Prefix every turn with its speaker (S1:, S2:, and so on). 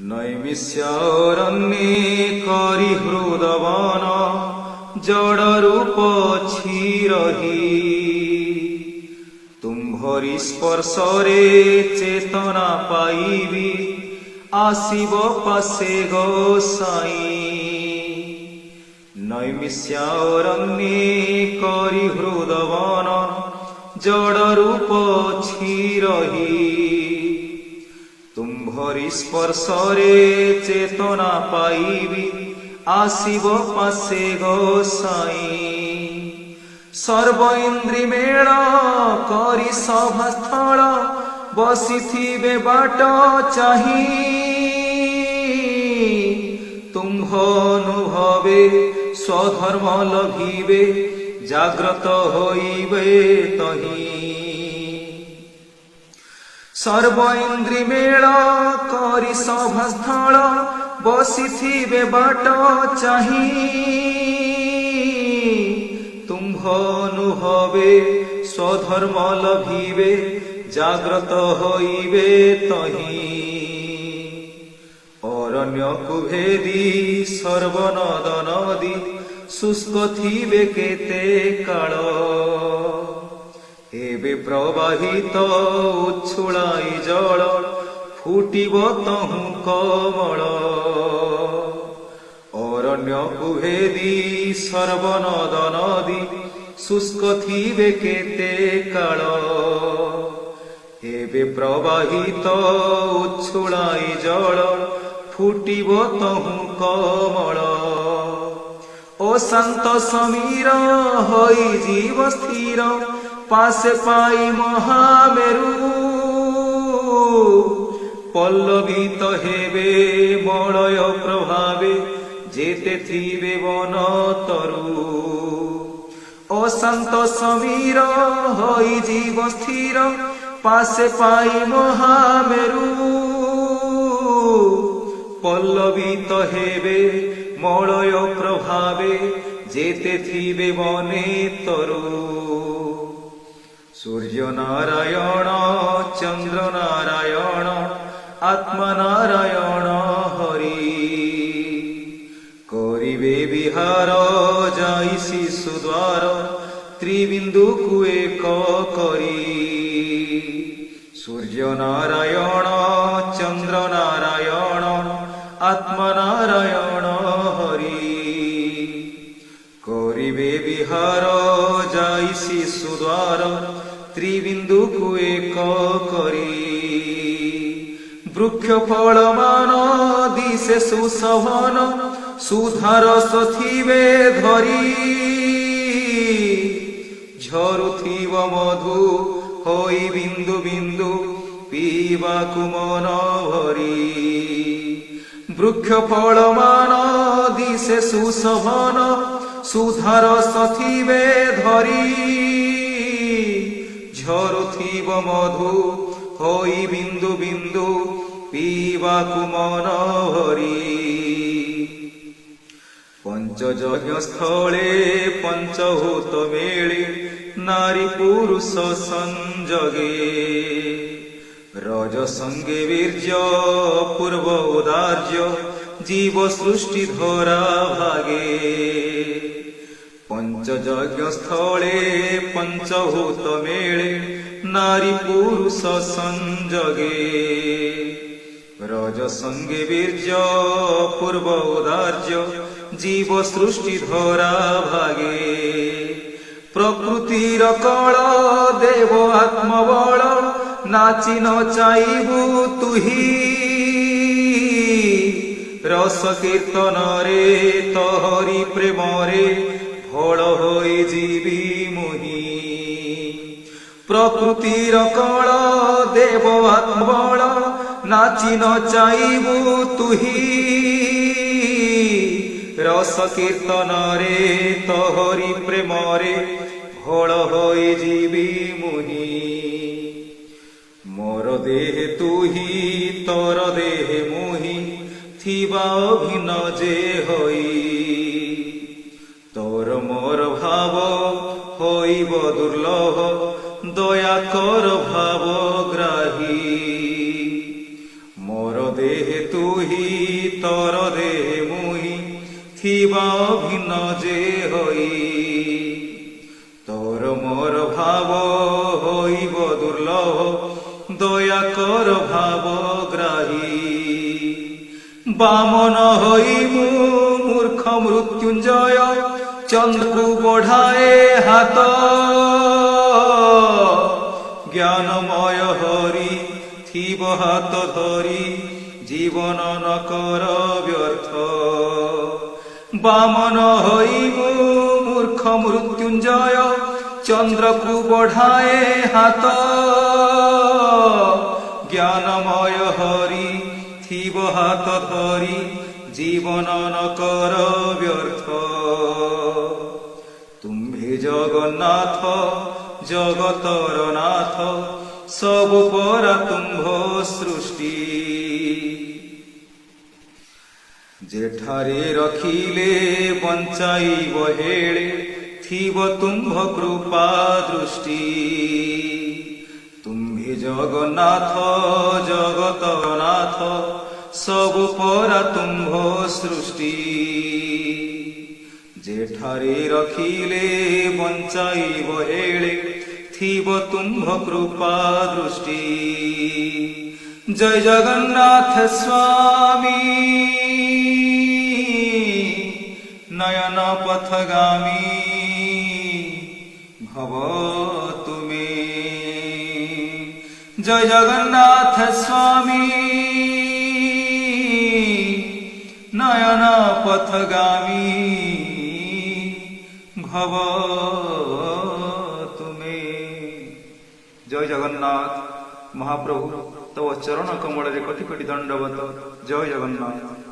S1: নৈমিষ্যারণ্যে করি হৃদবন জড় রূপ ছিরহি তুম্ভরি স্পর্শরে চেতনা পাইবি আসিব পাশে গোসাই নৈমিষ্যারণ্যে করি হৃদবন জড় রূপ ছিরহি তুম্ভরি স্পর্শরে চেতনা পাইবি আসিব পাশে গোসাই সর্ব ইন্দ্রি মেল করি সভাস্থল বসিথিবে বাট চাহি তুম্ভ অনুভবে স্বধর্ম লভিবে জাগ্রত হইবে তহি সর্ব ইন্দ্রি মেল করি সভাস্থল বসিথিবে বাট চাহি তুম্ভ অনুভবে স্বধর্ম লভিবে জাগ্রত হইবে তহি অরণ্যকু ভেদি সর্বনদ নদী শুষ্ক থিবে কেতে কাল এবে প্রবাহিত উচ্ছুলাই জল ফুটিব তহু কমল অরণ্যকু ভেদি সর্বনদ নদী শুষ্ক থিবে কেতে কাল এবে প্রবাহিত উচ্ছুলাই জল ফুটিব তহু কমল ও শান্ত সমীর হই জীব স্থির পাশে পাই মহামেরু পল্লবিত হেবে মলয় প্রভাবে যেতে থিবে বন তরু ও শান্ত সমীর হই জীব স্থির পাশে পাই মহামেরু পল্লবিত হেবে মলয় প্রভাবে যেতে থিবে বনে তরু সূর্য নারায়ণ চন্দ্র নারায়ণ আত্মা নারায়ণ হরি করিবে বিহার যাই শিশু দ্বার ত্রিবিন্দু কুয়েক করি সূর্য নারায়ণ চন্দ্র নারায়ণ আত্মা নারায়ণ হরি করিবে বিহার যাই শিশু দ্বার ত্রিবিন্দু কুয়েক করি বৃক্ষ ফল মান দিশে সুশোভন সুধারস থিবে ধরি ঝরুথিব মধু হই বিন্দু বিন্দু পিবাকু মন ভরি বৃক্ষ ফল মান দিশে সুশোভন সুধারস থিবে ধরি ঝরুথিব মধু হই বিন্দু বিন্দু পিবাকু মন ভরি পঞ্চযজ্ঞ স্থলে পঞ্চভূত মেলে নারী পুরুষ সংযোগে রজ সঙ্গে বীর্য পূর্ব উদার্য জীব সৃষ্টি ধরা ভাগে পঞ্চযজ্ঞ স্থলে পঞ্চভূত মেলে নারী পুরুষ সংযোগে রজ সঙ্গে বীর্য পূর্ব উদার্য জীব সৃষ্টি ধরা ভাগে প্রকৃতির কল দেব আত্মবল নাচি নচাইবু তুহি রস কীর্তনরে তহরি প্রেমরে ভোল হই জীবি মুহি প্রকৃতির কল দেব আত্মবল নাচি নচাইবু তুহি রস কীর্তনরে তহরি প্রেমরে ভোল হই জীবি মুহি মোর দেহে তুহি তোর দেহে মুহি থিবা অভিন্ন যে হই তোর মোর ভাব হইব দুর্লভ দয়া কর ভাব গ্রাহী মোর দেহে তুই তুহি তর দেহে মুহি থিবা ভিন্ন যে হই তোর মোর ভাব হইব দুর্লভ দয়া কর ভাব গ্রাহী বামন হইমু মূর্খ মৃত্যুঞ্জয় চন্দ্রু বঢ়ায়ে হাত জ্ঞানময় হরি থিব হাত ধরি জীবন নকর ব্যর্থ বামন হইমু মূর্খ মৃত্যুঞ্জয় চন্দ্রকু বঢ়ায়ে হাত জ্ঞানময় হরি থিব হাত ধরি জীবন নকর ব্যর্থ তুম্ভে জগন্নাথ জগতর নাথ সবু পরা তুম্ভ সৃষ্টি যেঠারে রখিলে বঞ্চাইব হেলে থিব তুম্ভ কৃপা দৃষ্টি তুম্ভে জগন্নাথ জগতনাথ সবু পরা তুম্ভ সৃষ্টি যেঠারে রখিলে বঞ্চাইব হেলে থিব তুম্ভ কৃপা দৃষ্টি জয় জগন্নাথ স্বামী নয়ন পথগামী ভব তুমে জয় জগন্নাথ স্বামী নয়ন পথগামী ভব তুমে জয় জগন্নাথ মহাপ্রভু তব চରଣ কমଳରେ কোটি কোটি দଣ୍ଡବତ ଜୟ ଜଗନ୍ନାଥ।